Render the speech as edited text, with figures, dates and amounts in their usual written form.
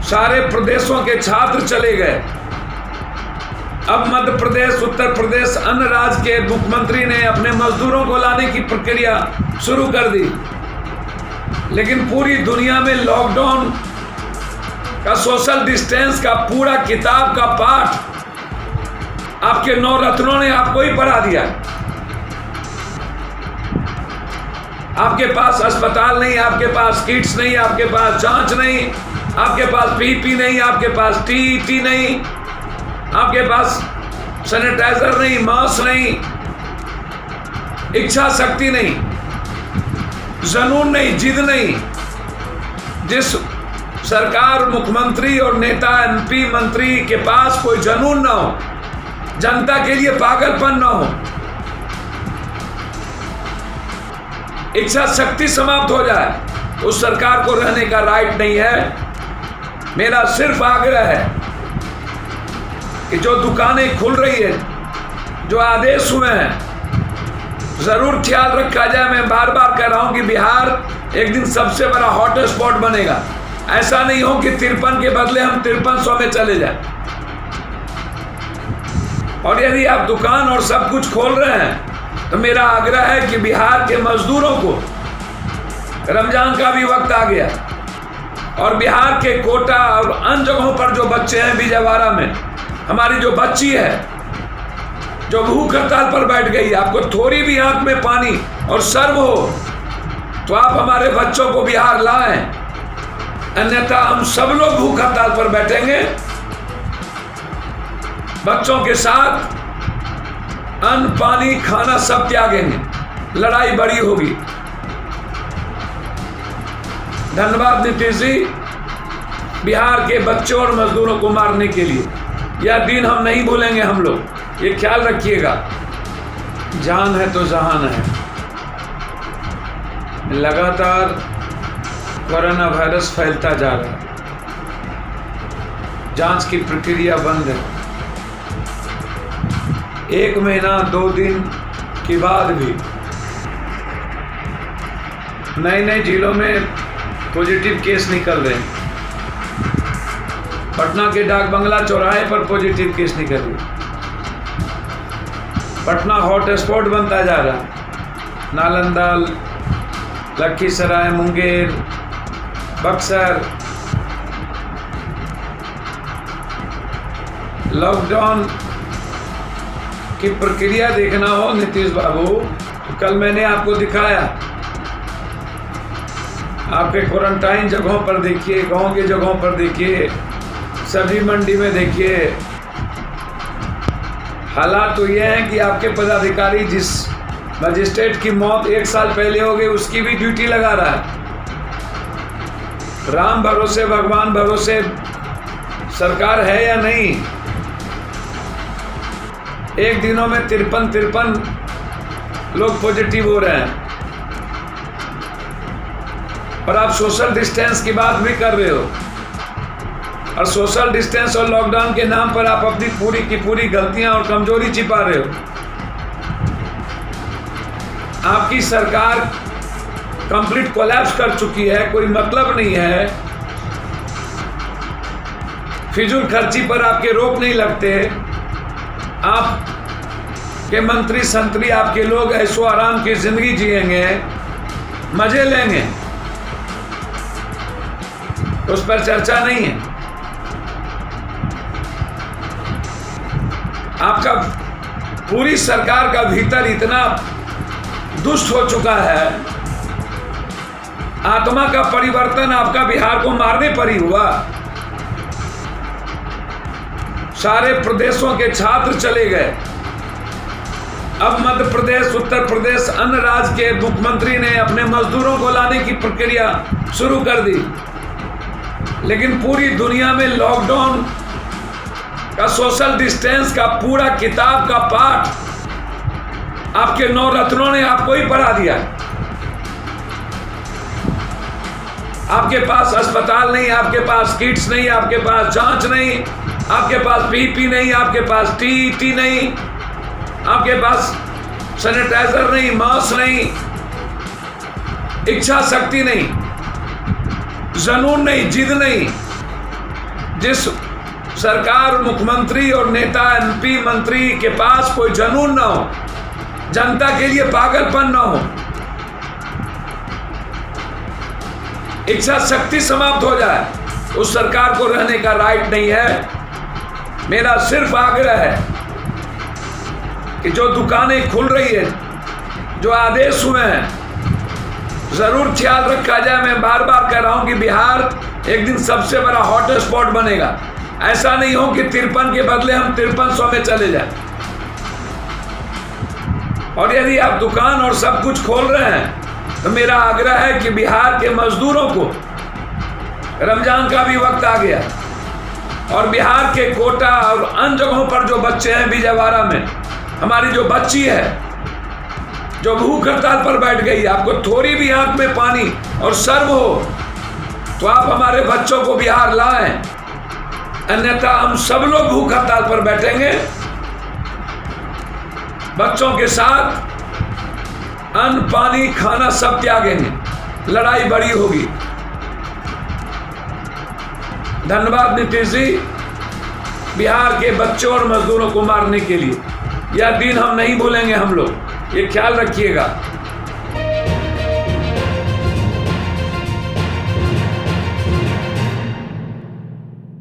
सारे प्रदेशों के छात्र चले गए। अब मध्य प्रदेश, उत्तर प्रदेश, अन्य राज्य के मुख्यमंत्री ने अपने मजदूरों को लाने की प्रक्रिया शुरू कर दी। लेकिन पूरी दुनिया में लॉकडाउन का, सोशल डिस्टेंस का पूरा किताब का पाठ आपके नवरत्नों ने आपको ही पढ़ा दिया। आपके पास अस्पताल नहीं, आपके पास किट्स नहीं, आपके पास जांच नहीं, आपके पास पीपी नहीं, आपके पास टीटी नहीं, आपके पास सैनिटाइजर नहीं, मास्क नहीं, इच्छा शक्ति नहीं, जुनून नहीं, जिद नहीं। जिस सरकार, मुख्यमंत्री और नेता, एमपी, मंत्री के पास कोई जुनून ना हो, जनता के लिए पागलपन ना हो, इच्छा शक्ति समाप्त हो जाए, उस सरकार को रहने का राइट नहीं है। मेरा सिर्फ आग्रह है कि जो दुकानें खुल रही है, जो आदेश हुए हैं, जरूर ख्याल रखा जाए। मैं बार बार कह रहा हूं कि बिहार एक दिन सबसे बड़ा हॉट स्पॉट बनेगा। ऐसा नहीं हो कि 53 के बदले हम 5300 में चले जाएं। और यदि आप दुकान और सब कुछ खोल रहे हैं तो मेरा आग्रह है कि बिहार के मजदूरों को, रमजान का भी वक्त आ गया, और बिहार के कोटा और अन्य जगहों पर जो बच्चे हैं, बिजयवाड़ा में हमारी जो बच्ची है जो भूख हड़ताल पर बैठ गई, आपको थोड़ी भी आंख में पानी और शर्म हो तो आप हमारे बच्चों को बिहार लाएं, अन्यथा हम सब लोग भूख हड़ताल पर बैठेंगे। बच्चों के साथ अन्न, पानी, खाना सब त्यागेंगे, लड़ाई बड़ी होगी। धन्यवाद नीतीश जी, बिहार के बच्चों और मजदूरों को मारने के लिए। यह दिन हम नहीं भूलेंगे हम लोग, ये ख्याल रखिएगा। जान है तो जहान है। लगातार कोरोना वायरस फैलता जा रहा है, जांच की प्रक्रिया बंद है। 1 महीना 2 दिन के बाद भी नए नए जिलों में पॉजिटिव केस निकल रहे हैं। पटना के डाक बंगला चौराहे पर पॉजिटिव केस निकल रहे। पटना हॉट स्पॉट बनता जा रहा है। नालंदा, लखीसराय, मुंगेर, बक्सर। लॉकडाउन की प्रक्रिया देखना हो नीतीश बाबू, तो कल मैंने आपको दिखाया। आपके क्वारंटाइन जगहों पर देखिए, गांव के जगहों पर देखिए, सभी मंडी में देखिए। हालात तो यह है कि आपके पदाधिकारी जिस मजिस्ट्रेट की मौत 1 साल पहले हो गई, उसकी भी ड्यूटी लगा रहा है। राम भरोसे, भगवान भरोसे सरकार है या नहीं। एक दिनों में 53 लोग पॉजिटिव हो रहे हैं, और आप सोशल डिस्टेंस की बात भी कर रहे हो। और सोशल डिस्टेंस और लॉकडाउन के नाम पर आप अपनी पूरी की पूरी गलतियां और कमजोरी छिपा रहे हो। आपकी सरकार कंप्लीट कोलैप्स कर चुकी है, कोई मतलब नहीं है। फिजूल खर्ची पर आपके रोक नहीं लगते। आप के मंत्री संतरी, आपके लोग ऐशो आराम की जिंदगी जिएंगे, मजे लेंगे, उस पर चर्चा नहीं है। आपका पूरी सरकार का भीतर इतना दुष्ट हो चुका है, आत्मा का परिवर्तन आपका बिहार को मारने पर ही हुआ। सारे प्रदेशों के छात्र चले गए। अब मध्य प्रदेश, उत्तर प्रदेश, अन्य राज्य के मुख्यमंत्री ने अपने मजदूरों को लाने की प्रक्रिया शुरू कर दी। लेकिन पूरी दुनिया में लॉकडाउन का, सोशल डिस्टेंस का पूरा किताब का पाठ आपके नवरत्नों ने आपको ही पढ़ा दिया। आपके पास अस्पताल नहीं, आपके पास किट्स नहीं, आपके पास जांच नहीं, आपके पास पीपी नहीं, आपके पास टीटी नहीं, आपके पास सैनिटाइजर नहीं, मास्क नहीं, इच्छा शक्ति नहीं, जुनून नहीं, जिद नहीं। जिस सरकार, मुख्यमंत्री और नेता, MP, मंत्री के पास कोई जुनून ना हो, जनता के लिए पागलपन ना हो, इच्छा शक्ति समाप्त हो जाए, उस सरकार को रहने का राइट नहीं है। मेरा सिर्फ आग्रह है कि जो दुकानें खुल रही है, जो आदेश हुए हैं, जरूर ख्याल रखा जाए। मैं बार बार कह रहा हूं कि बिहार एक दिन सबसे बड़ा हॉट स्पॉट बनेगा। ऐसा नहीं हो कि 53 के बदले हम 5300 में चले जाएं। और यदि आप दुकान और सब कुछ खोल रहे हैं तो मेरा आग्रह है कि बिहार के मजदूरों को, रमजान का भी वक्त आ गया, और बिहार के कोटा और अन्य जगहों पर जो बच्चे हैं, बिजयवाड़ा में हमारी जो बच्ची है जो भूख हड़ताल पर बैठ गई, आपको थोड़ी भी आंख में पानी और शर्म हो तो आप हमारे बच्चों को बिहार लाएं, अन्यथा हम सब लोग भूख हड़ताल पर बैठेंगे। बच्चों के साथ अन्न, पानी, खाना सब त्यागेंगे, लड़ाई बड़ी होगी। धन्यवाद नीतीश जी, बिहार के बच्चों और मजदूरों को मारने के लिए। यह दिन हम नहीं भूलेंगे हम लोग, ये ख्याल रखिएगा।